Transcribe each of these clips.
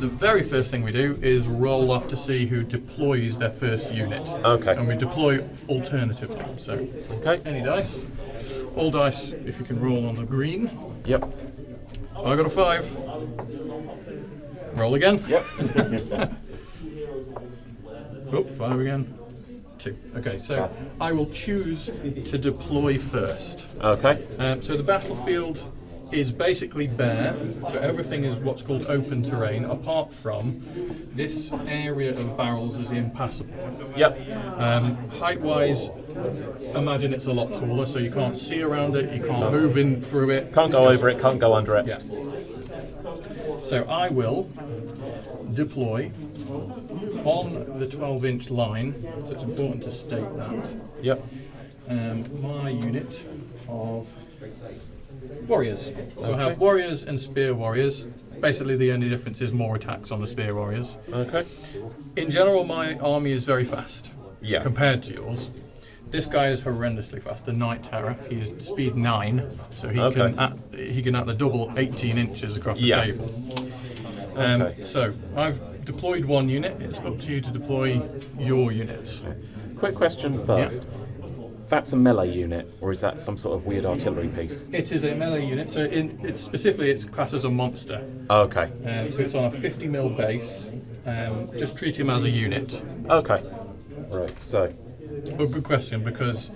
the very first thing we do is roll off to see who deploys their first unit. Okay. And we deploy alternatively. So, okay, any dice. All dice, if you can roll on the green. Yep. So I got a 5. Roll again. Yep. Oh, 5 again. 2. Okay, so I will choose to deploy first. Okay. So the battlefield is basically bare, so everything is what's called open terrain, apart from this area of barrels is impassable. Yep. Height-wise, imagine it's a lot taller, so you can't see around it, you can't move in through it. Can't go over it, can't go under it. Yeah. So I will deploy on the 12-inch line, so it's important to state that. Yep. My unit of warriors. So I have warriors and spear warriors. Basically the only difference is more attacks on the spear warriors. Okay. In general, my army is very fast compared to yours. This guy is horrendously fast, the Knight Terror. He is speed 9, so he can at the double 18 inches across the table. So I've deployed one unit. It's up to you to deploy your units. Quick question first. Yeah. That's a melee unit, or is that some sort of weird artillery piece? It is a melee unit, so it's classed as a monster. Okay. So it's on a 50mm base. Just treat him as a unit. Okay. Right, so. But good question, because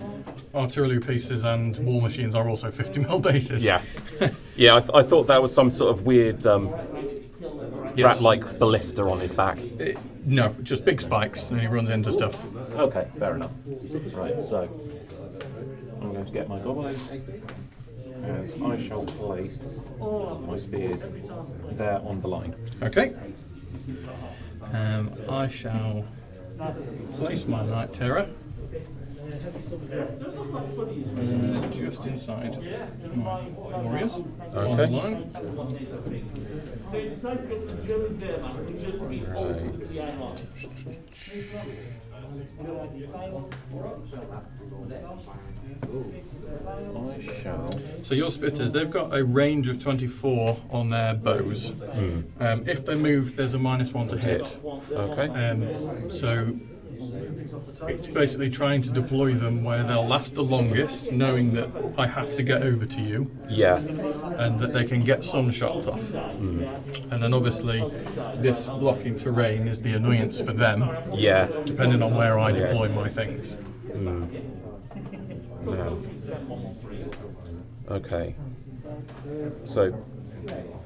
artillery pieces and war machines are also 50mm bases. Yeah. Yeah, I thought that was some sort of weird rat-like ballista on his back. No, just big spikes, and he runs into stuff. Okay, fair enough. Right, so I'm going to get my goblins, and I shall place my spears there on the line. Okay. I shall place my Knight Terror just inside my warriors on the line. So your spitters, they've got a range of 24 on their bows. If they move, there's a -1 to hit. Okay. So it's basically trying to deploy them where they'll last the longest, knowing that I have to get over to you. Yeah. And that they can get some shots off. And then obviously this blocking terrain is the annoyance for them. Yeah. Depending on where I deploy my things. No. Okay. So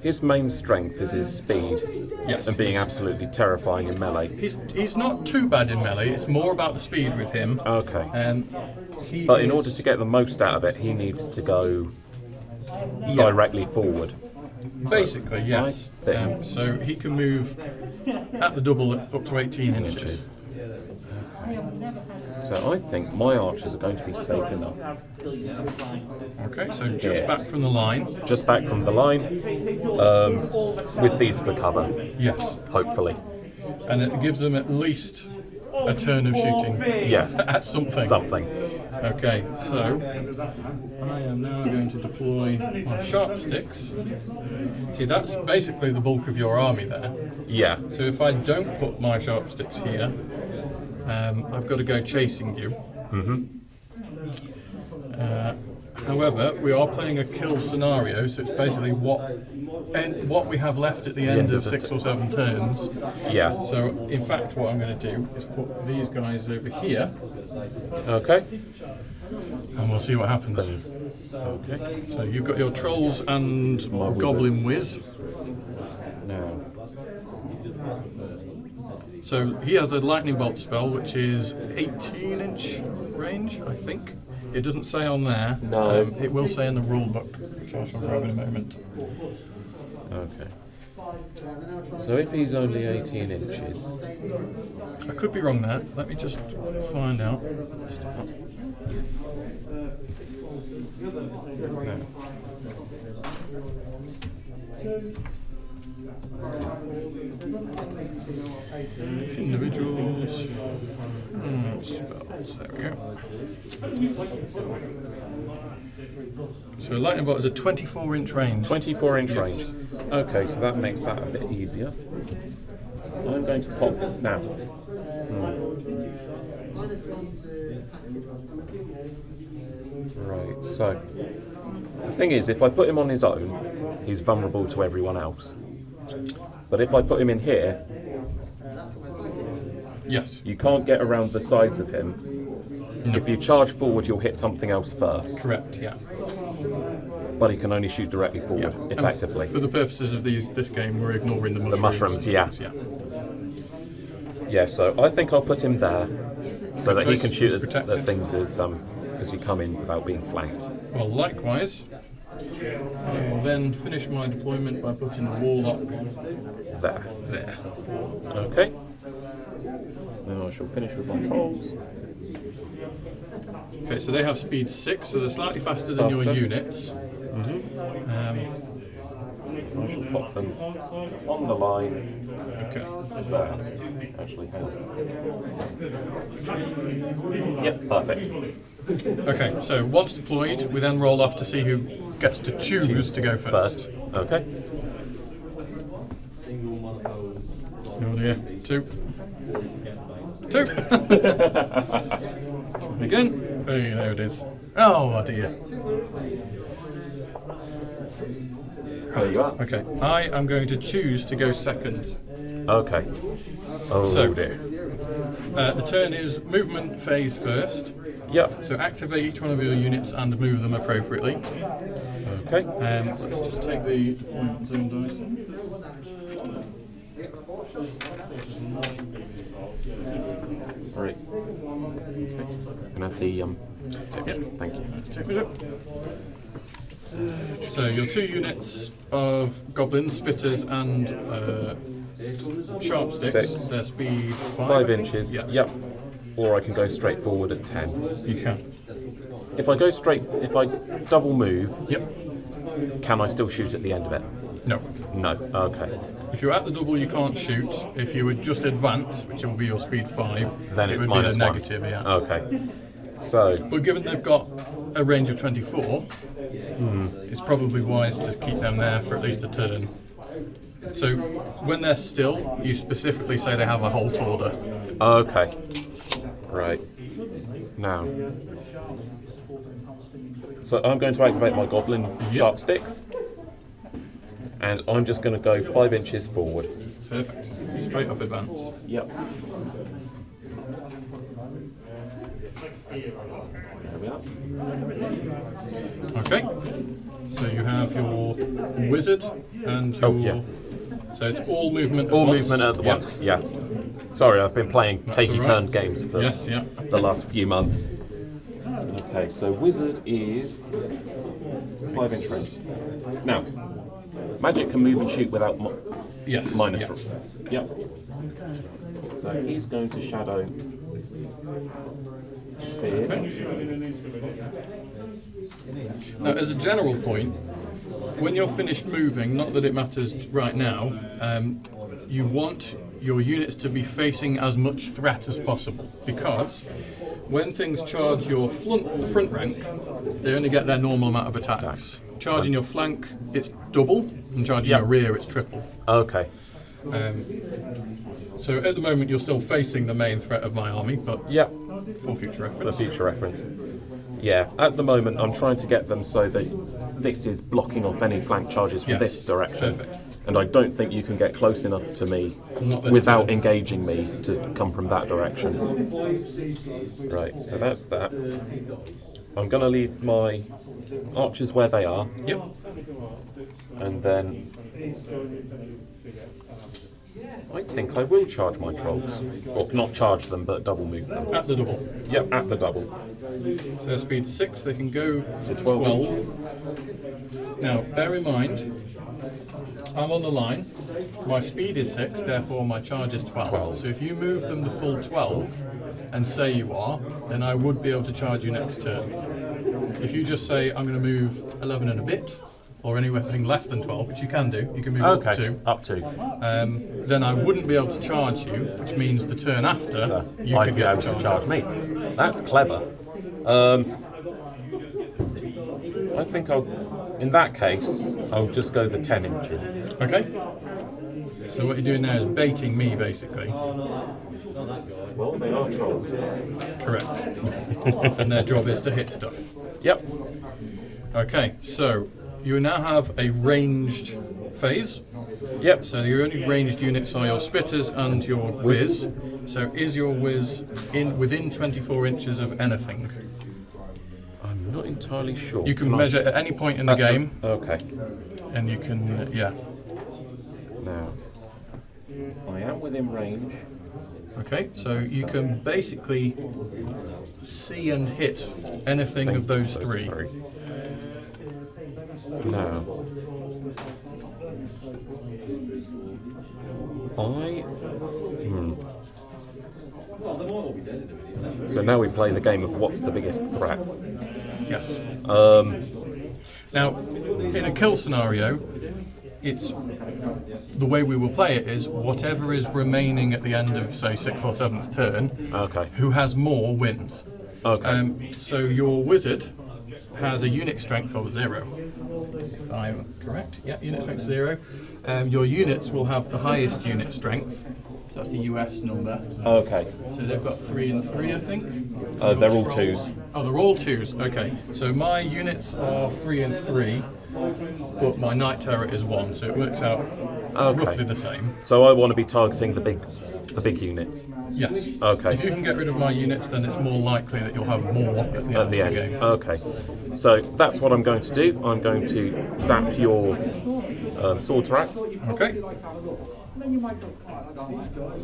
his main strength is his speed and being absolutely terrifying in melee. He's not too bad in melee, it's more about the speed with him. Okay. But in order to get the most out of it, he needs to go directly forward. Basically, yes. So he can move at the double up to 18 inches. So I think my archers are going to be safe enough. Okay, so just back from the line. Just back from the line, with these for cover. Yes. Hopefully. And it gives them at least a turn of shooting. Yes. At something. Something. Okay, so I am now going to deploy my sharp sticks. See, that's basically the bulk of your army there. Yeah. So if I don't put my sharp sticks here, I've got to go chasing you. However, we are playing a kill scenario, so it's basically what we have left at the end of 6 or 7 turns. Yeah. So in fact, what I'm going to do is put these guys over here. Okay. And we'll see what happens. Okay. So you've got your trolls and goblin whiz. Now. So he has a lightning bolt spell, which is 18-inch range, I think. It doesn't say on there. No. It will say in the rule book, which I shall grab in a moment. Okay. So if he's only 18 inches... I could be wrong there. Let me just find out. Individuals. Spells, there we go. So a lightning bolt is a 24-inch range. 24-inch range. Okay, so that makes that a bit easier. I'm going to pop now. Right, so the thing is, if I put him on his own, he's vulnerable to everyone else. But if I put him in here, yes, you can't get around the sides of him. No. If you charge forward, you'll hit something else first. Correct, yeah. But he can only shoot directly forward, effectively. And for the purposes of this game, we're ignoring the mushrooms. The mushrooms, yeah. Yeah, so I think I'll put him there so that he can shoot at things as you come in without being flanked. Well, likewise, I will then finish my deployment by putting the warlock there. Okay. Then I shall finish with my trolls. Okay, so they have speed 6, so they're slightly faster than your units. I shall pop them on the line. Okay. There. Actually, hang on. Yep, perfect. Okay, so once deployed, we then roll off to see who gets to choose to go first. Okay. Oh dear. 2. Again. Hey, there it is. Oh dear. There you are. Okay, I am going to choose to go second. Okay. Oh so, dear. The turn is movement phase first. Yep. So activate each one of your units and move them appropriately. Okay. Let's just take the deployment zone dice. Right. Okay. Can I have the Yep. Thank you. Let's take it up. So your 2 units of goblins, spitters, and sharp sticks. Their speed 5 inches. Yep. Or I can go straight forward at 10. You can. If I double move, yep. Can I still shoot at the end of it? No. No. Okay. If you're at the double, you can't shoot. If you would just advance, which will be your speed 5, then it's would minus be a negative. Yeah. Okay. So. But given they've got a range of 24, it's probably wise to keep them there for at least a turn. So when they're still, you specifically say they have a halt order. Okay. Right. Now. So I'm going to activate my goblin sharp sticks. And I'm just going to go 5 inches forward. Perfect. Straight up advance. Yep. There we are. Okay. So you have your wizard and your... So it's all movement at once. All movement at once, yeah. Sorry, I've been playing take-your-turn games for the last few months. Okay, so wizard is 5-inch range. Now, magic can move and shoot without minus. Yep. So he's going to shadow spears. Now, as a general point, when you're finished moving, not that it matters right now, you want your units to be facing as much threat as possible, because when things charge your front rank, they only get their normal amount of attacks. Charging your flank, it's double, and charging your rear, it's triple. Okay. So at the moment, you're still facing the main threat of my army, but for future reference. For future reference. Yeah, at the moment, I'm trying to get them so that this is blocking off any flank charges from this direction. Perfect. And I don't think you can get close enough to me without engaging me to come from that direction. Right, so that's that. I'm going to leave my archers where they are. Yep. And then I think I will charge my trolls. Or not charge them, but double move them. At the double? Yep, at the double. So their speed 6, they can go to 12. Now, bear in mind, I'm on the line. My speed is 6, therefore my charge is 12. So if you move them the full 12, and say you are, then I would be able to charge you next turn. If you just say, I'm going to move 11 and a bit, or anything less than 12, which you can do, you can move up to. Up to. Then I wouldn't be able to charge you, which means the turn after you I'd could be get able to charge me. That's clever. I think in that case, I'll just go the 10 inches. Okay. So what you're doing now is baiting me, basically. Well, they are trolls. Correct. And their job is to hit stuff. Yep. Okay, so you now have a ranged phase. Yep. So your only ranged units are your spitters and your whiz. So is your whiz within 24 inches of anything? I'm not entirely sure. You can measure at any point in the game. Okay. And you can, Now, I am within range. Okay, so you can basically see and hit anything of those three. Now, So now we play the game of what's the biggest threat. Yes. Now, in a kill scenario, it's the way we will play it is whatever is remaining at the end of, say, 6th or 7th turn, who has more wins. Okay. So your wizard has a unit strength of 0. If I'm correct, yeah, unit strength 0. Your units will have the highest unit strength. So that's the US number. Okay. So they've got 3 and 3, I think. They're all 2s. Oh, they're all 2s. Okay. So my units are 3 and 3, but my Night Terror is 1, so it works out roughly the same. So I want to be targeting the big units. Yes. Okay. If you can get rid of my units, then it's more likely that you'll have more at the end of the game. Okay. So that's what I'm going to do. I'm going to zap your sword rats. Okay.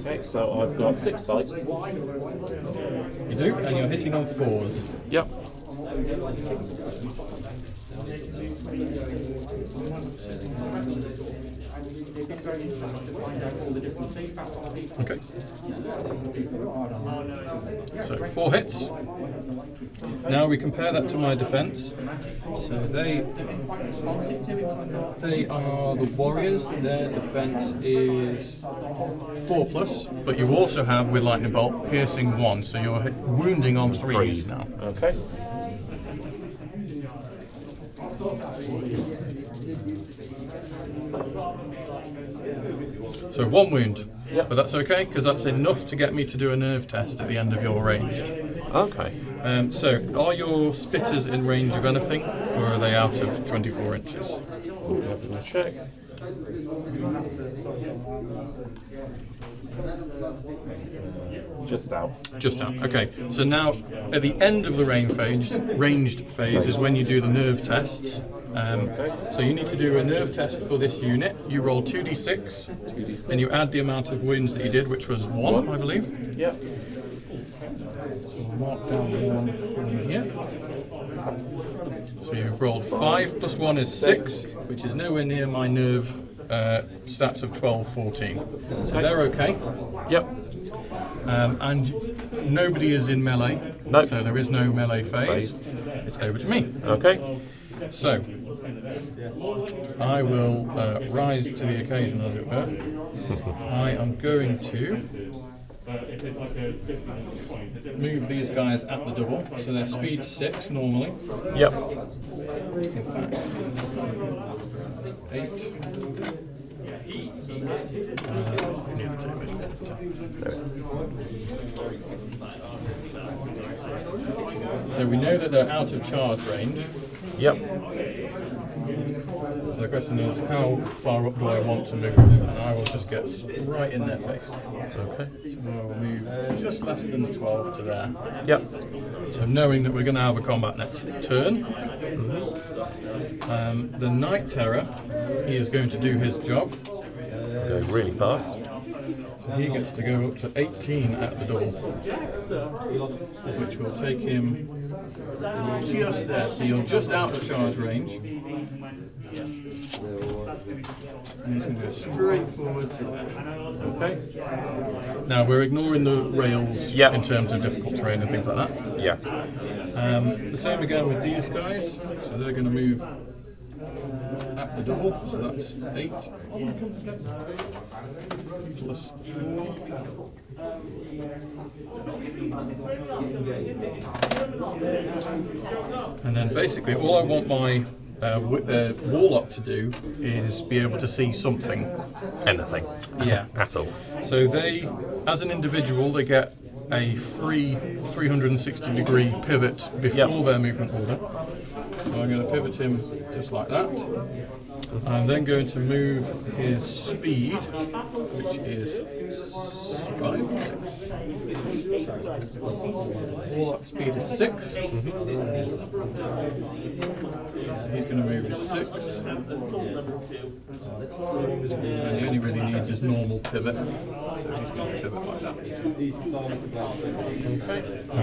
Okay, so I've got 6 dice. You do, and you're hitting on 4s. Yep. Okay. So 4 hits. Now we compare that to my defense. So they are the warriors. Their defense is 4+, but you also have with lightning bolt piercing 1, so you're wounding on 3s now. Okay. So 1 wound. Yep. But that's okay, because that's enough to get me to do a nerve test at the end of your ranged. Okay. So are your spitters in range of anything, or are they out of 24 inches? Let me check. Just out. Just out. Okay. So now, at the end of the ranged phase is when you do the nerve tests. So you need to do a nerve test for this unit. You roll 2d6, and you add the amount of wounds that you did, which was 1, I believe. Yep. So we'll mark down 1 here. So you've rolled 5 plus 1 is 6, which is nowhere near my nerve stats of 12, 14. So they're okay. Yep. And nobody is in melee, nope. So there is no melee phase. It's over to me. Okay. So, I will rise to the occasion, as it were. I am going to move these guys at the double, so their speed's 6 normally. Yep. In fact, 8. So we know that they're out of charge range. Yep. So the question is, how far up do I want to move? And I will just get right in their face. Okay. So I will move just less than 12 to there. Yep. So knowing that we're going to have a combat next turn, the Night Terror, he is going to do his job. Go really fast. So he gets to go up to 18 at the double, which will take him just there. So you're just out of charge range. And he's going to go straight forward to there. Okay. Now we're ignoring the rails in terms of difficult terrain and things like that. Yeah. The same again with these guys. So they're going to move at the double, so that's 8 plus 4. And then basically all I want my warlock to do is be able to see something. Anything. Yeah. At all. So they, as an individual, they get a free 360-degree pivot before their movement order. So I'm going to pivot him just like that. I'm then going to move his speed, which is 5, 6. Warlock speed is 6. He's going to move his 6. And he only really needs his normal pivot, so he's going to pivot like that.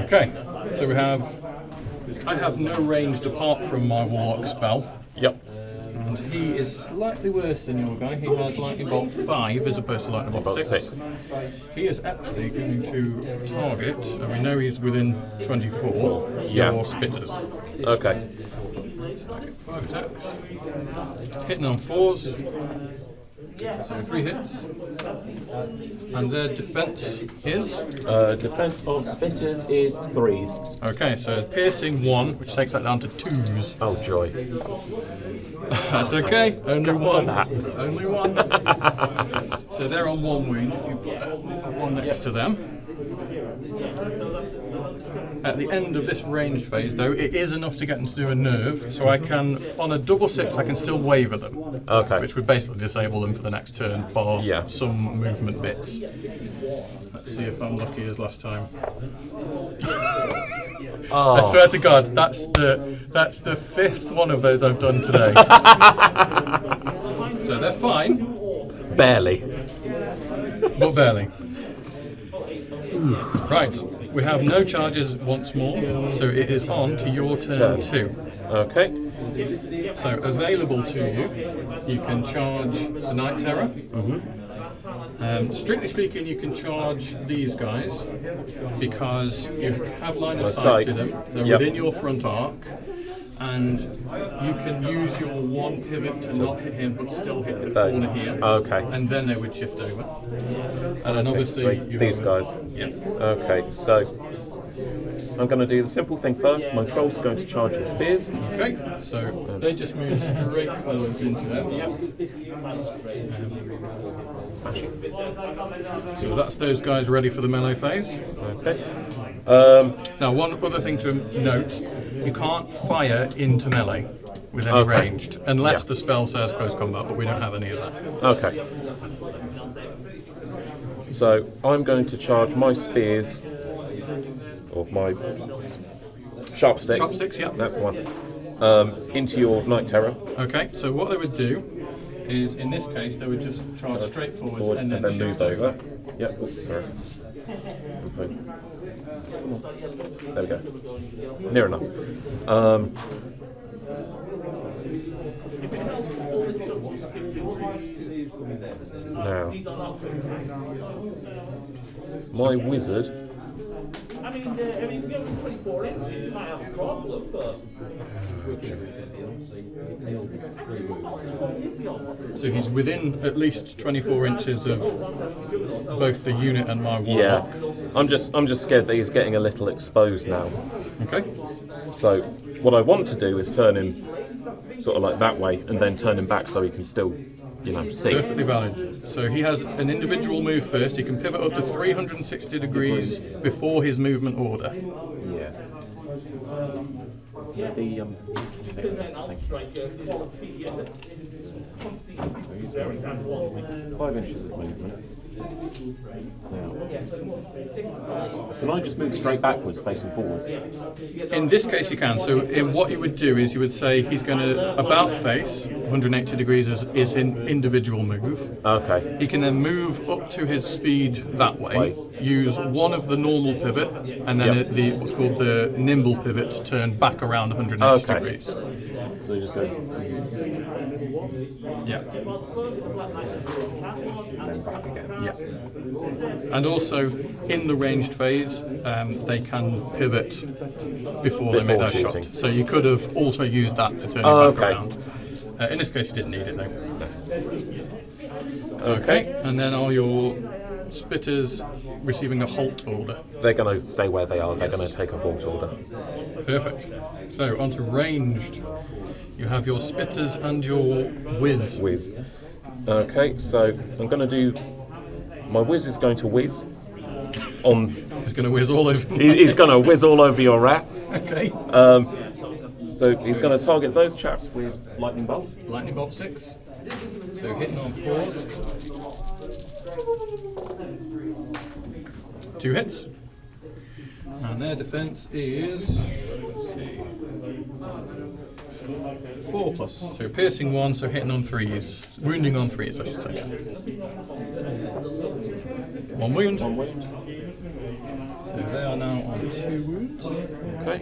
Okay, so I have no ranged apart from my Warlock spell. Yep. And he is slightly worse than your guy. He has lightning bolt 5 as opposed to lightning bolt 6. He is actually going to target, and we know he's within 24, your spitters. Okay. So I get 5 attacks. Hitting on 4s. So 3 hits. And their defense is? Defense of spitters is 3s. Okay, so piercing 1, which takes that down to 2s. Oh joy. That's okay. Only 1. Only 1. So they're on 1 wound if you put a 1 next to them. At the end of this ranged phase, though, it is enough to get them to do a nerve, so I can, on a double 6, I can still waver them. Okay. Which would basically disable them for the next turn, bar some movement bits. Let's see if I'm lucky as last time. Oh. I swear to God, that's the 5th one of those I've done today. So they're fine. Barely. But barely. Right, we have no charges once more, so it is on to your turn 2. Okay. So available to you, you can charge the Night Terror. Strictly speaking, you can charge these guys because you have line of sight to them. They're within your front arc, and you can use your 1 pivot to not hit him, but still hit the corner here. Okay. And then they would shift over. And then obviously these guys. Yeah. Okay. So I'm going to do the simple thing first. My trolls are going to charge with spears. Okay. So they just move straight forwards into them. So that's those guys ready for the melee phase. Okay. Now, one other thing to note, you can't fire into melee with any ranged, unless the spell says close combat, but we don't have any of that. Okay. So I'm going to charge my spears, or my sharp sticks. Sharp sticks, yeah. That's the one. Into your Night Terror. Okay, so what they would do is, in this case, they would just charge straight forwards and then move shift over. Yep, oops, sorry. Okay. There we go. Near enough. Now, my wizard. I mean, if you go 24 inches, you might have a problem, but... So he's within at least 24 inches of both the unit and my warlock. Yeah, I'm just scared that he's getting a little exposed now. Okay. So what I want to do is turn him sort of like that way, and then turn him back so he can still, see. Perfectly valid. So he has an individual move first. He can pivot up to 360 degrees before his movement order. Yeah. Yeah, the 5 inches of movement. Now, can I just move straight backwards, facing forwards? In this case you can. So what you would do is you would say he's going to about face, 180 degrees is an individual move. Okay. He can then move up to his speed that way, use one of the normal pivot, and then the what's called the nimble pivot to turn back around 180 degrees. So he just goes... Yeah. And then back again. Yeah. And also, in the ranged phase, they can pivot before they make their shooting. shot. So you could have also used that to turn it back around. In this case, you didn't need it though. Okay, and then are your spitters receiving a halt order? They're going to stay where they are. They're going to take a halt order. Perfect. So on to ranged. You have your spitters and your whiz. Whiz. Okay, so I'm going to do. My whiz is going to whiz on. He's going to whiz all over. He's going to whiz all over your rats. Okay. So he's going to target those chaps with lightning bolt. Lightning bolt 6. So hitting on 4s. 2 hits. And their defense is, let's see, 4 plus. So piercing 1, so hitting on 3s. Wounding on 3s, I should say. 1 wound. 1 wound. So they are now on 2 wounds. Okay.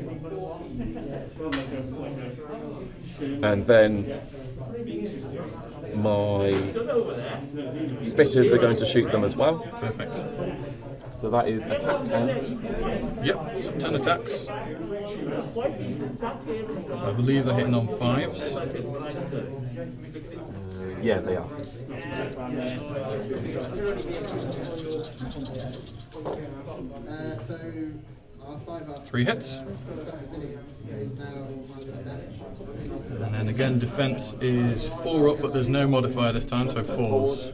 And then my spitters are going to shoot them as well. Perfect. So that is attack 10. Yep, so 10 attacks. I believe they're hitting on 5s. Yeah, they are. Three hits. And then again, defense is 4 up, but there's no modifier this time, so 4s.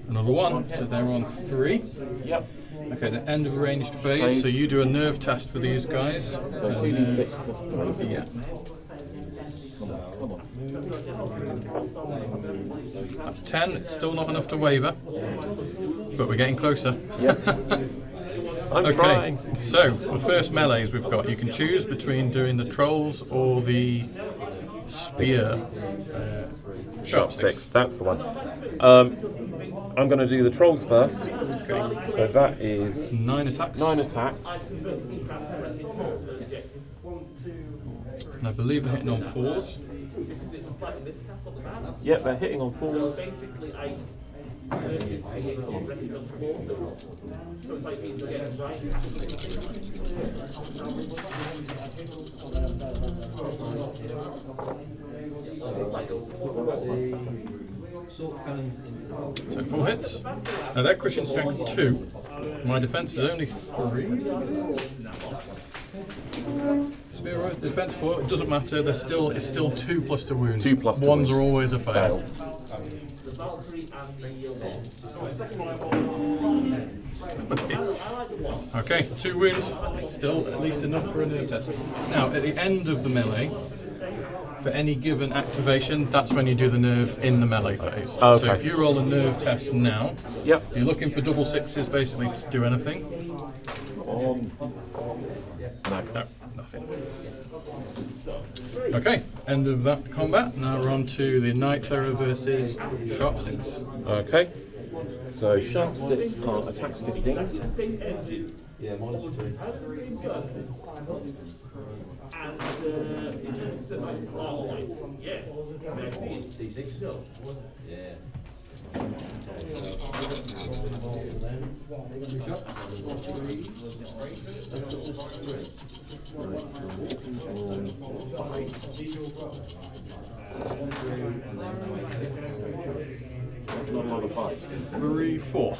Another 1, so they're on 3. Yep. Okay, the end of ranged phase, so you do a nerve test for these guys. So 2d6 plus 3. Yeah. That's 10, it's still not enough to waver, but we're getting closer. I'm trying. So the first melees we've got, you can choose between doing the trolls or the spear sharp sticks. That's the one. I'm going to do the trolls first. Okay. So that is 9 attacks. 9 attacks. And I believe they're hitting on 4s. Yep, they're hitting on 4s. So 4 hits. Now they're crushing strength 2. My defense is only 3. Spear rise, defense 4. It doesn't matter. It's still 2 plus to wounds. 2 plus to Ones wounds. are always a fail. Okay, 2 wounds. Still at least enough for a nerve test. Now at the end of the melee, for any given activation, that's when you do the nerve in the melee phase. Okay. So if you roll a nerve test now, Yep. you're looking for double 6s basically to do anything. No. No, nothing. Okay, end of that combat. Now we're on to the Night Terror versus Sharpsticks. Okay. So sharp sticks are attacks 15. Not a lot of fights. 3, 4.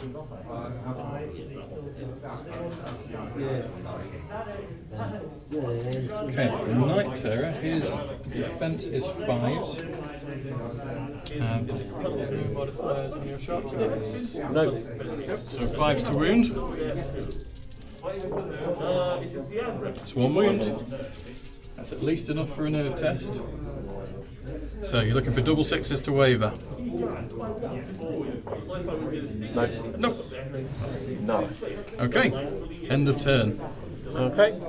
Okay, the Night Terror, his defense is 5s. I think there's no modifiers on your Sharpsticks. No. Yep, so 5s to wound. That's 1 wound. That's at least enough for a nerve test. So you're looking for double 6s to waver. No. Nope. No. Okay, end of turn. Okay.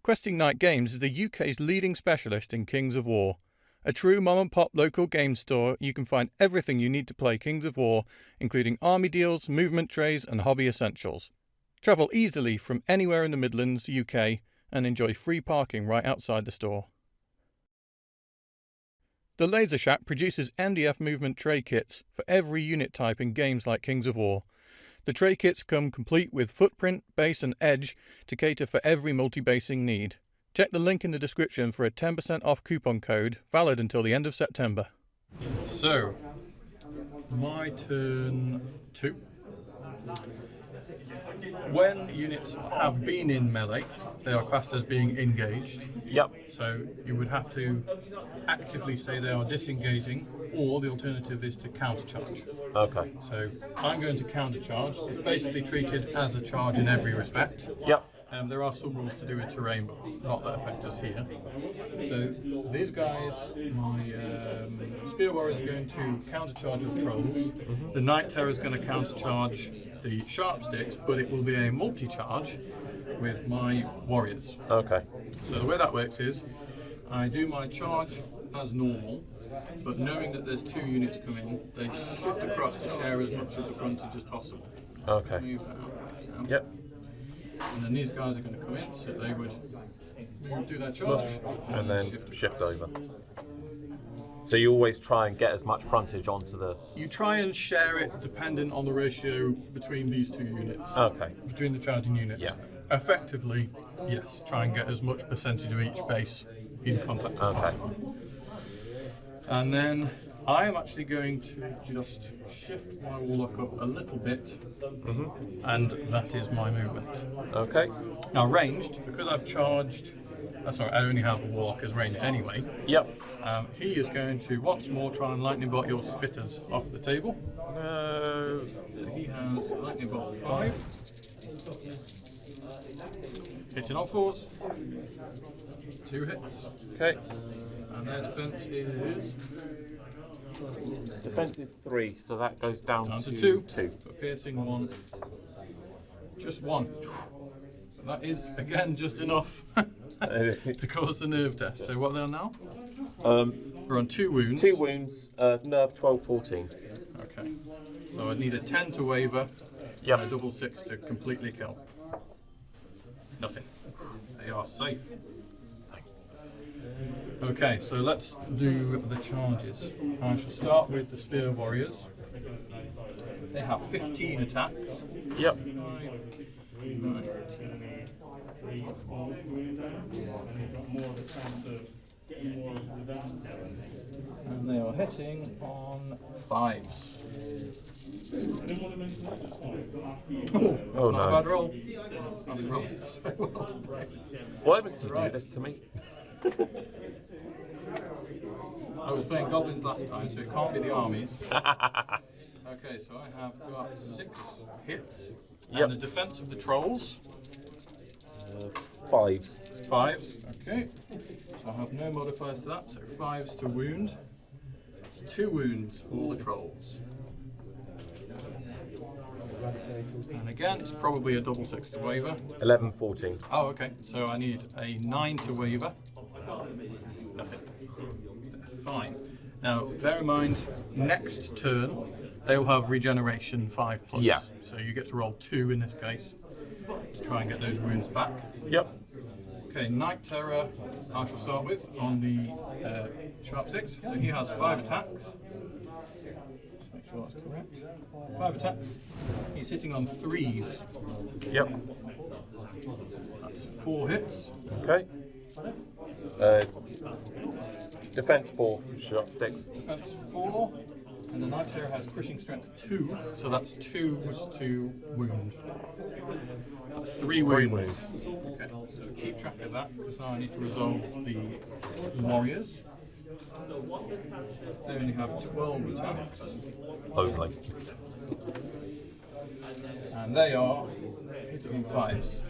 Questing Night Games is the UK's leading specialist in Kings of War. A true mom-and-pop local game store, you can find everything you need to play Kings of War, including army deals, movement trays and hobby essentials. Travel easily from anywhere in the Midlands, UK, and enjoy free parking right outside the store. The Laser Shack produces MDF movement tray kits for every unit type in games like Kings of War. The tray kits come complete with footprint, base and edge to cater for every multi-basing need. Check the link in the description for a 10% off coupon code valid until the end of September. So, my turn 2. When units have been in melee, they are classed as being engaged. Yep. So you would have to actively say they are disengaging, or the alternative is to countercharge. Okay. So I'm going to countercharge. It's basically treated as a charge in every respect. Yep. There are some rules to do with terrain, but not that affect us here. So these guys, my Spear Warriors are going to countercharge the Trolls. The Night Terror is going to countercharge the Sharp Sticks, but it will be a multi-charge with my Warriors. Okay. So the way that works is, I do my charge as normal, but knowing that there's 2 units coming, they shift across to share as much of the frontage as possible. Okay. Move that out. Yep. And then these guys are going to come in, so they would do their charge And then shift over. So you always try and get as much frontage onto the... You try and share it dependent on the ratio between these 2 units. Okay. Between the charging units. Yeah. Effectively, yes, try and get as much percentage of each base in contact as possible. And then I am actually going to just shift my Warlock up a little bit, and that is my movement. Okay. Now ranged, because I've charged, sorry, I only have the Warlock as ranged anyway. Yep. He is going to once more try and lightning bolt your spitters off the table. So he has lightning bolt 5. Hitting on 4s. 2 hits. Okay. And their defense is Defense is 3, so that goes down to to 2. For piercing 1. Just 1. That is again just enough to cause the nerve test. So what are they on now? We're on 2 wounds. 2 wounds, nerve 12, 14. Okay. So I need a 10 to waver, Yep. and a double 6 to completely kill. Nothing. They are safe. Okay, so let's do the charges. I shall start with the Spear Warriors. They have 15 attacks. Yep. 9, 10. And they are hitting on 5s. Oh, not a bad roll. I've rolled so well today. Why must you do this to me? I was playing Goblins last time, so it can't be the armies. Okay, so I have got 6 hits. Yep. And the defense of the Trolls. 5s. 5s, okay. So I have no modifiers to that, so 5s to wound. It's 2 wounds for the Trolls. And again, it's probably a double 6 to waver. 11, 14. Oh, okay. So I need a 9 to waver. Nothing. Fine. Now, bear in mind, next turn, they will have regeneration 5+. Yeah. So you get to roll 2 in this case to try and get those wounds back. Yep. Okay, Night Terror, I shall start with on the Sharp Sticks. So he has 5 attacks. Just make sure that's correct. 5 attacks. He's hitting on 3s. Yep. That's 4 hits. Okay. Defense 4, Sharp Sticks. Defense 4. And the Night Terror has crushing strength 2, so that's 2s to wound. That's 3 wounds. Okay, so keep track of that, because now I need to resolve the Warriors. They only have 12 attacks. Only. And they are hitting in 5s.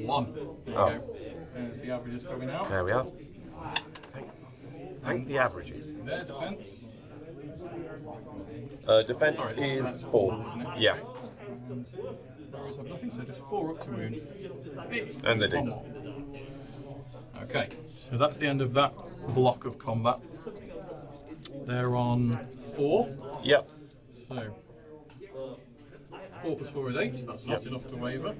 1. There you go. There's the averages coming out. There we are. Thank the averages. Their defense. Defense Sorry, is that's 4. isn't it? Yeah. And Warriors have nothing, so just 4 up to wound. And they One do. more. Okay, so that's the end of that block of combat. They're on 4. Yep. So 4 plus 4 is 8. That's not enough to waver.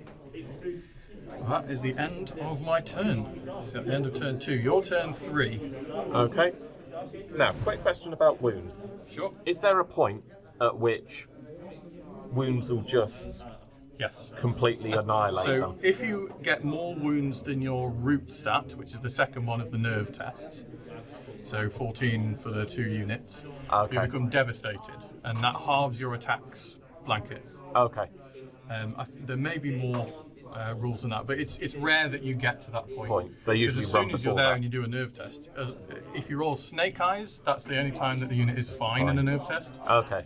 That is the end of my turn. So that's the end of turn 2. Your turn 3. Okay. Now, quick question about wounds. Sure. Is there a point at which wounds will just Yes. completely annihilate So them. if you get more wounds than your root stat, which is the second one of the nerve tests, so 14 for the 2 units, Okay. you become devastated, and that halves your attacks blanket. Okay. There may be more rules than that, but it's rare that you get to that point. They usually as soon run as you're before there that. and you do a nerve test, if you roll snake eyes, that's the only time that the unit is fine in a nerve test. Okay.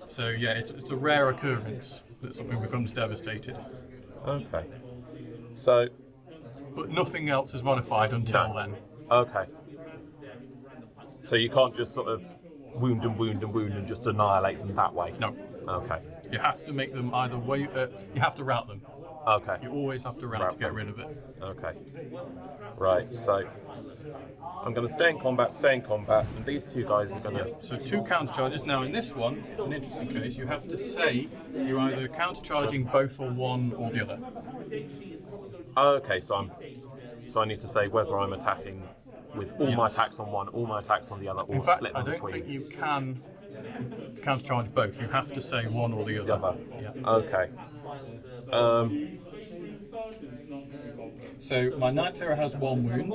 So yeah, it's a rare occurrence that something becomes devastated. Okay. So. But nothing else is modified until then. Okay. So you can't just sort of wound and just annihilate them that way? No. Okay. You have to make them either way. You have to rout them. Okay. You always have to rout to get rid of it. Okay. Right, so I'm going to stay in combat, and these 2 guys are going to... So 2 counter charges. Now in this one, it's an interesting case. You have to say you're either counter charging both or one or the other. Okay, so I need to say whether I'm attacking with all my attacks on one, all my attacks on the other, or In fact, split I them don't between. think you can counter charge both. You have to say one or the other. Yeah. Okay. So my Knight Terror has 1 wound.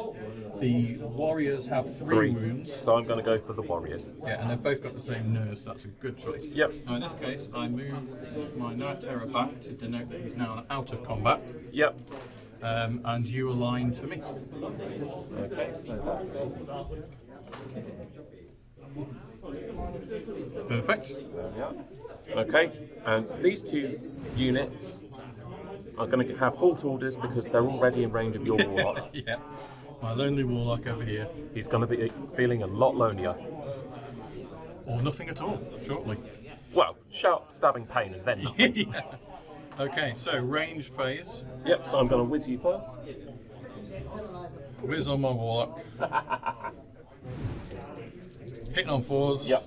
The warriors have 3 wounds. So I'm going to go for the warriors. Yeah, and they've both got the same nerves, so that's a good choice. Yep. Now in this case, I move my Knight Terror back to denote that he's now out of combat. Yep. And you align to me. Okay, so that's Perfect. okay, and these 2 units are going to have halt orders because they're already in range of your warlock. Yeah. My lonely warlock over here. He's going to be feeling a lot lonelier. Or nothing at all, shortly. Well, sharp stabbing pain and then nothing. Yeah. Okay, so ranged phase. Yep, so I'm going to whiz you first. Whiz on my warlock. Hitting on 4s. Yep.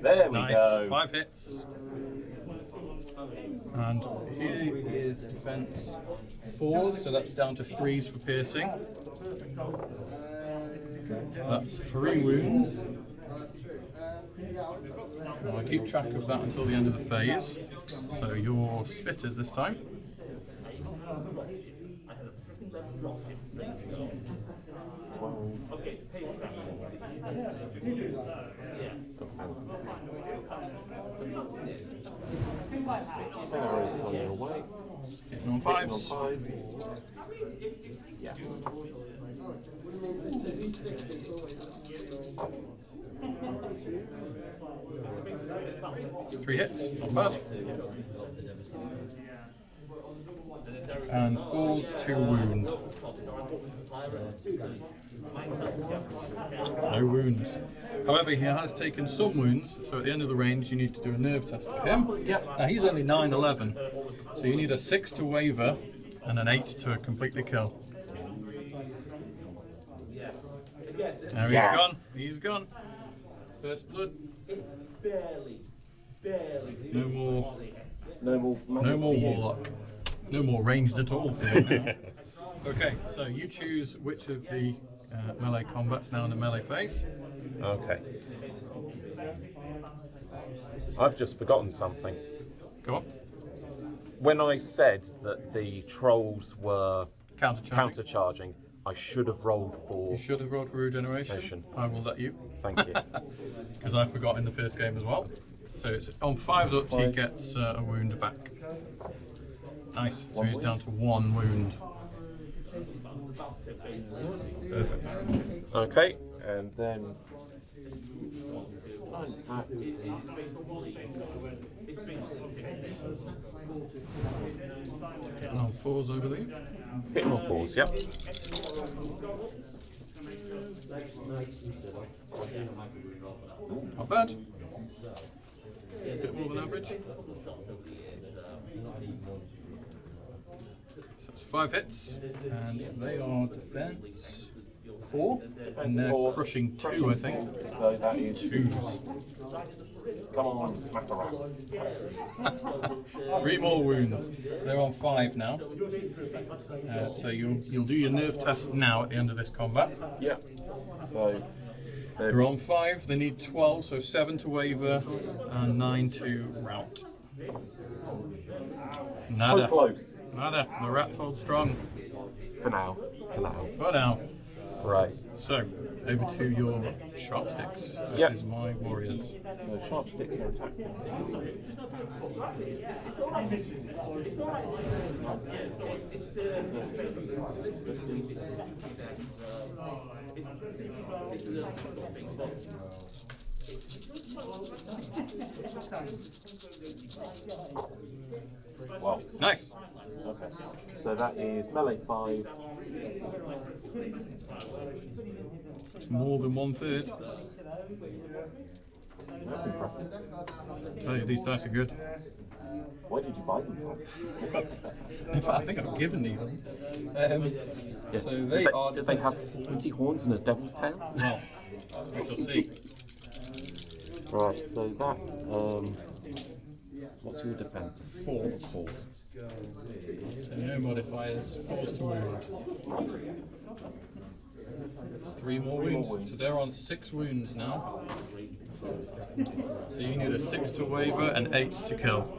There we Nice. go. 5 hits. And here is defense 4s, so that's down to 3s for piercing. So that's 3 wounds. I'll keep track of that until the end of the phase. So your spitters this time. Hitting on 5s. Three hits, not bad. And 4s to wound. No wounds. However, he has taken some wounds, so at the end of the range you need to do a nerve test for him. Yep. Now he's only 9/11, so you need a 6 to waver and an 8 to completely kill. Now he's gone. He's gone. First blood. No more. No more warlock. No more ranged at all for you now. Okay, so you choose which of the melee combats now in the melee phase. Okay. I've just forgotten something. Go on. When I said that the trolls were Counter-charging. I should have rolled for... You should have rolled for regeneration. I will let you. Thank you. Because I forgot in the first game as well. So it's on 5s up, he gets a wound back. Nice. So he's down to 1 wound. Perfect. Okay, and then... On 4s, I believe. Hitting on 4s, yep. Not bad. A bit more than average. So that's 5 hits, and they are defense 4, and they're 4. crushing 2, I think. So that is 2s. Come on, smack around. 3 more wounds. They're on 5 now. So you'll do your nerve test now at the end of this combat. Yep. So they're on 5. They need 12, so 7 to waver and 9 to rout. So close. Nada. The rats hold strong. For now. For now. Right. So, over to your sharpsticks versus my warriors. So sharpsticks are attack. Wow. Nice. Okay. So that is melee 5. It's more than 1/3. That's impressive. I tell you, these dice are good. Where did you buy them from? In fact, I think I've given these. So Did they have 20 horns and a devil's tail? Well, we shall see. Right, so that, what's your defense? 4. 4. So no modifiers. 4's to wound. It's 3 more wounds. So they're on 6 wounds now. So you need a 6 to waver and 8 to kill.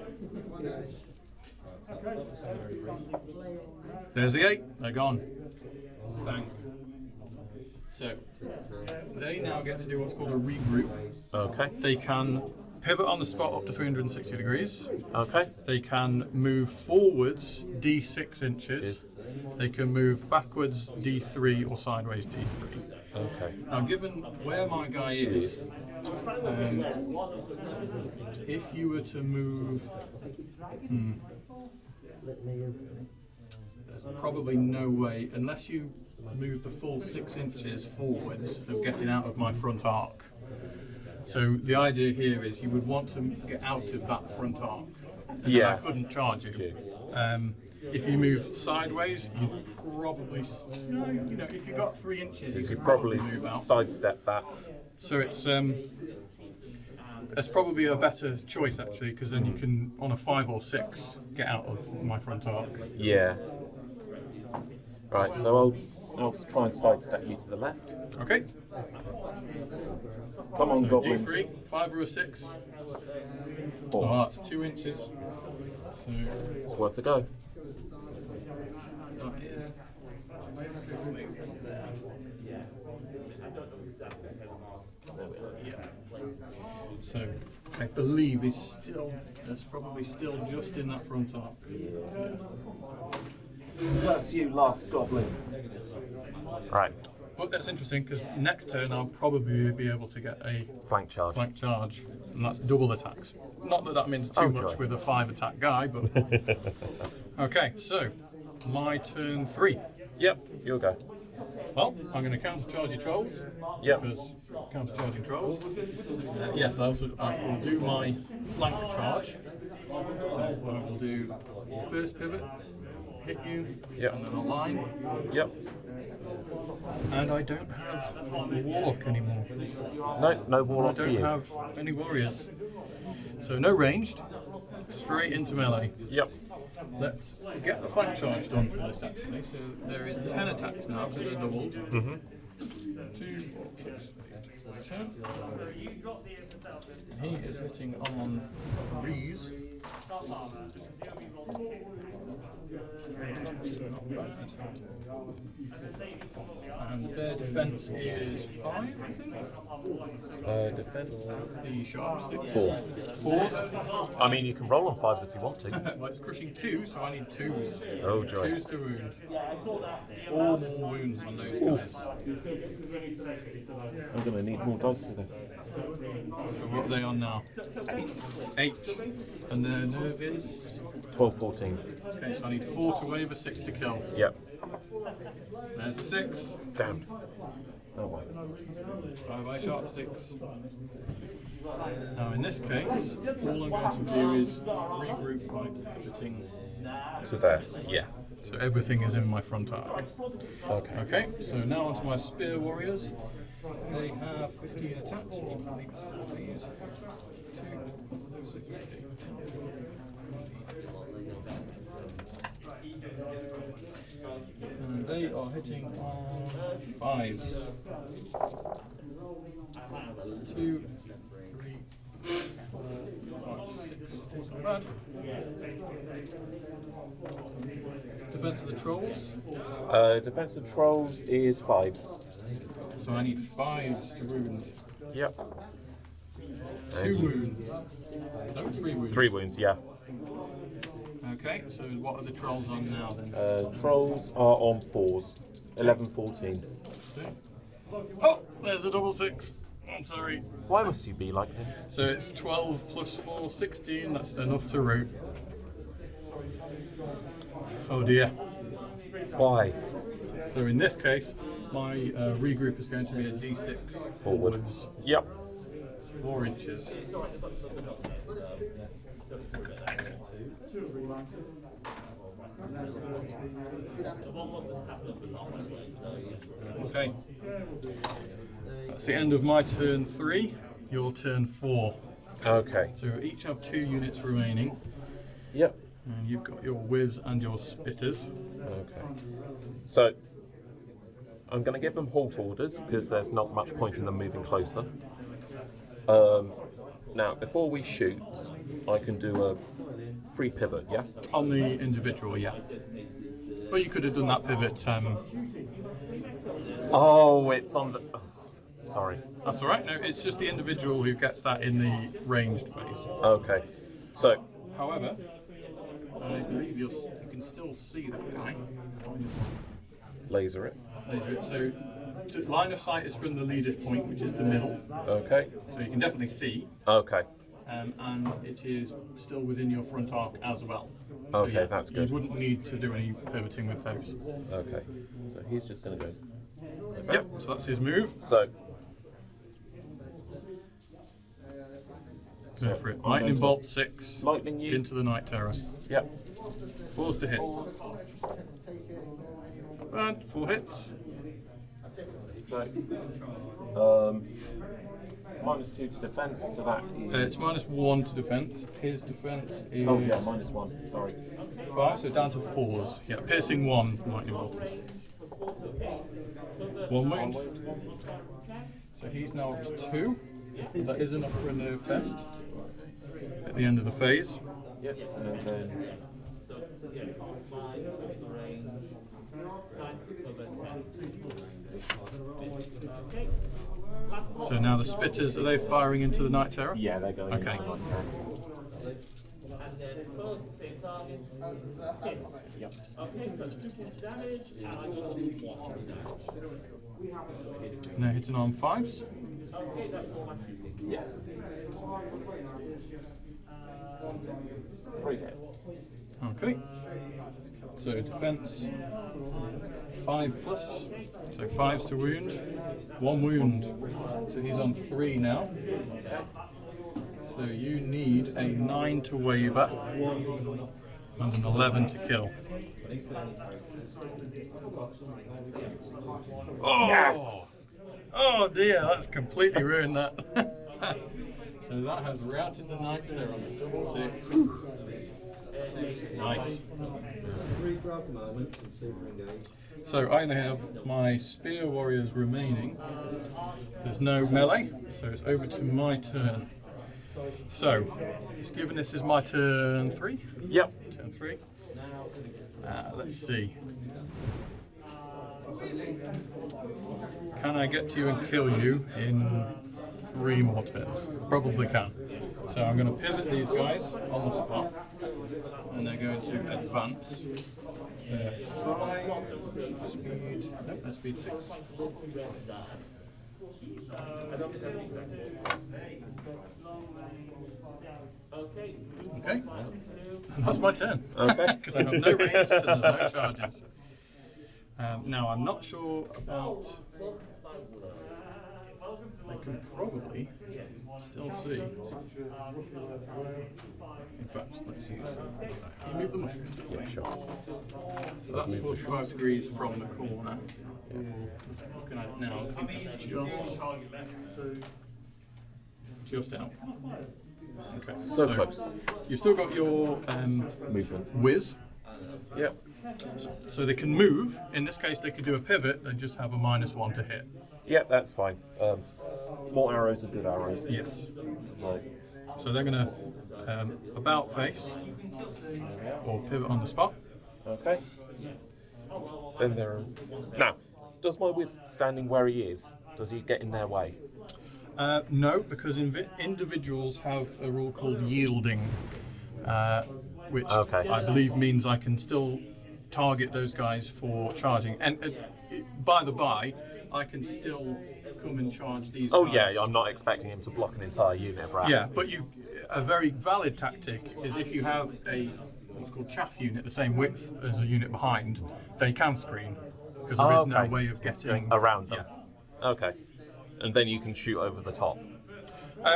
There's the 8. They're gone. Bang. So they now get to do what's called a regroup. Okay. They can pivot on the spot up to 360 degrees. Okay. They can move forwards D6 inches. They can move backwards D3 or sideways D3. Okay. Now, given where my guy is, if you were to move, there's probably no way, unless you move the full 6 inches forwards, of getting out of my front arc. So the idea here is you would want to get out of that front arc. And then I couldn't charge you. If you moved sideways, you'd probably, if you got 3 inches, you could probably move out. Sidestep that. So it's probably a better choice actually, because then you can, on a 5 or 6, get out of my front arc. Yeah. Right, so I'll try and sidestep you to the left. Okay. Come on, So Goblins. D3, 5 or a 6. 4. Oh, that's 2 inches. So It's worth a go. that is. There we are. Yeah. So I believe that's probably still just in that front arc. That's you, last Goblin. Right. But that's interesting because next turn I'll probably be able to get a Flank charge. charge, and that's double attacks. Not that that means too much with a 5 attack guy, but okay. So my turn 3. Yep, you'll go. Well, I'm going to countercharge your trolls. Yep. Because countercharging trolls. Yes, I will do my flank charge. So I will do first pivot, hit you, Yep. and then a line. Yep. And I don't have a warlock anymore. No I warlock for don't you. have any warriors. So no ranged, straight into melee. Yep. Let's get the flank charge done first actually. So there is 10 attacks now because they're doubled. 2, 6, 8, 10. He is hitting on Rees. And their defense is 5, I think. Defense. The sharp sticks. 4. 4s. I mean, you can roll on 5s if you want to. Well, it's crushing 2, so I need 2s. Oh, joy. 2s to wound. 4 more wounds on those guys. I'm going to need more dice for this. So what are they on now? 8. And their nerve is... 12, 14. Okay, so I need 4 to waver, 6 to kill. Yep. There's a 6. Damn. Oh, wait. 5 eye sharp sticks. Now in this case, all I'm going to do is regroup by pivoting. So there. Yeah. So everything is in my front arc. Okay. Okay, so now onto my spear warriors. They have 15 attacks, which I believe is all these. 2, 6, 8, 10. And they are hitting on 5s. 2, 3, 4, 5, 6, It's not bad. Defense of the trolls. Defense of trolls is 5s. So I need 5s to wound. Yep. 2 wounds. No, 3 wounds. 3 wounds, yeah. Okay, so what are the trolls on now then? Trolls are on 4s. 11, 14. Oh, there's a double 6. I'm sorry. Why must you be like this? So it's 12 plus 4, 16. That's enough to root. Oh dear. Why? So in this case, my regroup is going to be a d6 forwards. Yep. 4 inches. Okay. That's the end of my turn 3. Your turn 4. Okay. So we each have 2 units remaining. Yep. And you've got your whiz and your spitters. Okay. So I'm going to give them halt orders because there's not much point in them moving closer. Now, before we shoot, I can do a free pivot, yeah? On the individual, yeah. Well, you could have done that pivot. Oh, it's on the... Oh, sorry. That's all right. No, it's just the individual who gets that in the ranged phase. Okay. So... However, I believe you can still see that guy. Laser it. Laser it. So, line of sight is from the leader's point, which is the middle. Okay. So you can definitely see. Okay. And it is still within your front arc as well. So Okay, yeah, that's good. You wouldn't need to do any pivoting with those. Okay. So he's just going to go. Okay. Yep, so that's his move. So... Go for it. Lightning bolt 6. Lightning you. Into the Night Terror. Yep. 4s to hit. And 4 hits. So... -2 to defense, so that is... It's -1 to defense. His defense is... Oh yeah, -1, sorry. 5, so down to 4s. Yeah, piercing 1, lightning bolt. 1 wound. So he's now up to 2. That is enough for a nerve test. At the end of the phase. Yep, and then... So now the spitters, are they firing into the Night Terror? Yeah, they're going okay. into the Night Terror. Yep. Now hitting on 5s. Yes. 3 hits. Okay. So defense 5 plus. So 5s to wound. 1 wound. So he's on 3 now. So you need a 9 to waver and an 11 to kill. Oh! Yes! Oh dear, that's completely ruined that. So that has routed the Night Terror on a double 6. Nice. So I now have my spear warriors remaining. There's no melee, so it's over to my turn. So, it's given this is my turn 3? Yep. Turn 3. Let's see. Can I get to you and kill you in 3 more turns? Probably can. So I'm going to pivot these guys on the spot, and they're going to advance. They're 5, speed, no, they're speed 6. Okay, that's my turn. Okay. Because I have no range and there's no charges. Now I'm not sure about. I can probably still see. In fact, let's use. Can you move the mushroom? Yeah, sure. So that's 45 degrees from the corner. Looking at it now, just out. Okay. So close. You've still got your Movement. whiz. Yep. So they can move. In this case, they could do a pivot and just have a -1 to hit. Yep, that's fine. More arrows are good arrows. Yes. So So they're going to about face or pivot on the spot. Okay. Then they're... Now, does my whiz standing where he is, does he get in their way? No, because individuals have a rule called yielding, which I believe means I can still target those guys for charging. And by the by, I can still come and charge these guys. Oh yeah, I'm not expecting him to block an entire unit of rats. Yeah, but a very valid tactic is if you have what's called chaff unit, the same width as a unit behind, they can screen, because there is no way of getting around them. Yeah. Okay. And then you can shoot over the top.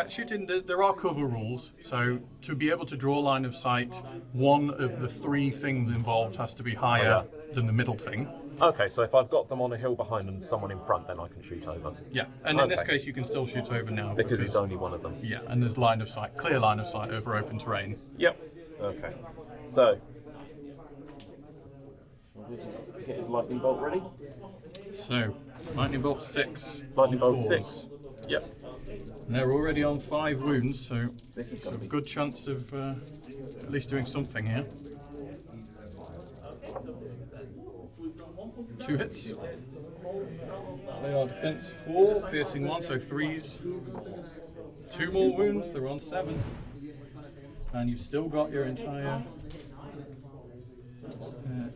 Shooting, there are cover rules, so to be able to draw line of sight, one of the three things involved has to be higher than the middle thing. Okay, so if I've got them on a hill behind and someone in front, then I can shoot over. Yeah, and in this case you can still shoot over now. Because it's only one of them. Yeah, and there's line of sight, clear line of sight over open terrain. Yep. Okay. So, get his lightning bolt ready. So, lightning bolt 6. Lightning bolt 4s. 6. Yep. And they're already on 5 wounds, so it's a good chance of at least doing something here. 2 hits. They are defense 4, piercing 1, so 3s. 2 more wounds, they're on 7. And you've still got your entire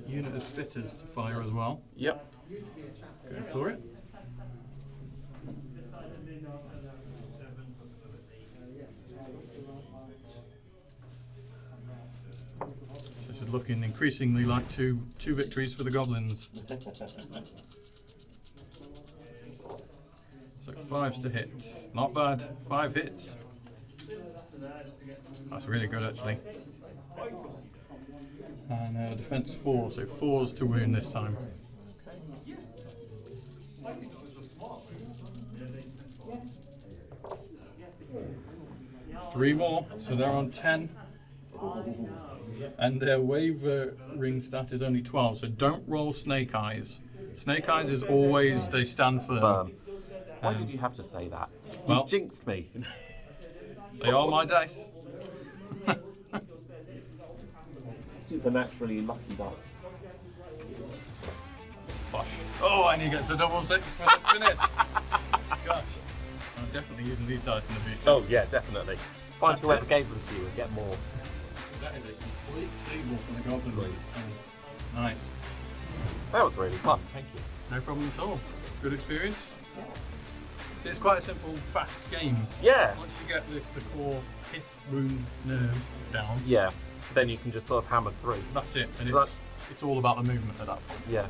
unit of spitters to fire as well. Yep. Go for it. This is looking increasingly like two victories for the Goblins. So 5s to hit. Not bad. 5 hits. That's really good actually. And defense 4, so 4s to wound this time. 3 more, so they're on 10. And their wavering stat is only 12, so don't roll Snake Eyes. Snake Eyes is always, they stand firm. Why did you have to say that? Well, you jinxed me. They are my dice. Supernaturally lucky dice. Bosh. Oh, and he gets a double 6 for the finish. Gosh. I'm definitely using these dice in the future. Oh yeah, definitely. Find whoever gave them to you and get more. That is a complete table for the Goblins this time. Nice. That was really fun, thank you. No problem at all. Good experience. It's quite a simple, fast game. Yeah. Once you get the core hit, wound, nerve down. Yeah. Then you can just sort of hammer through. That's it. And it's all about the movement at that point. Yeah.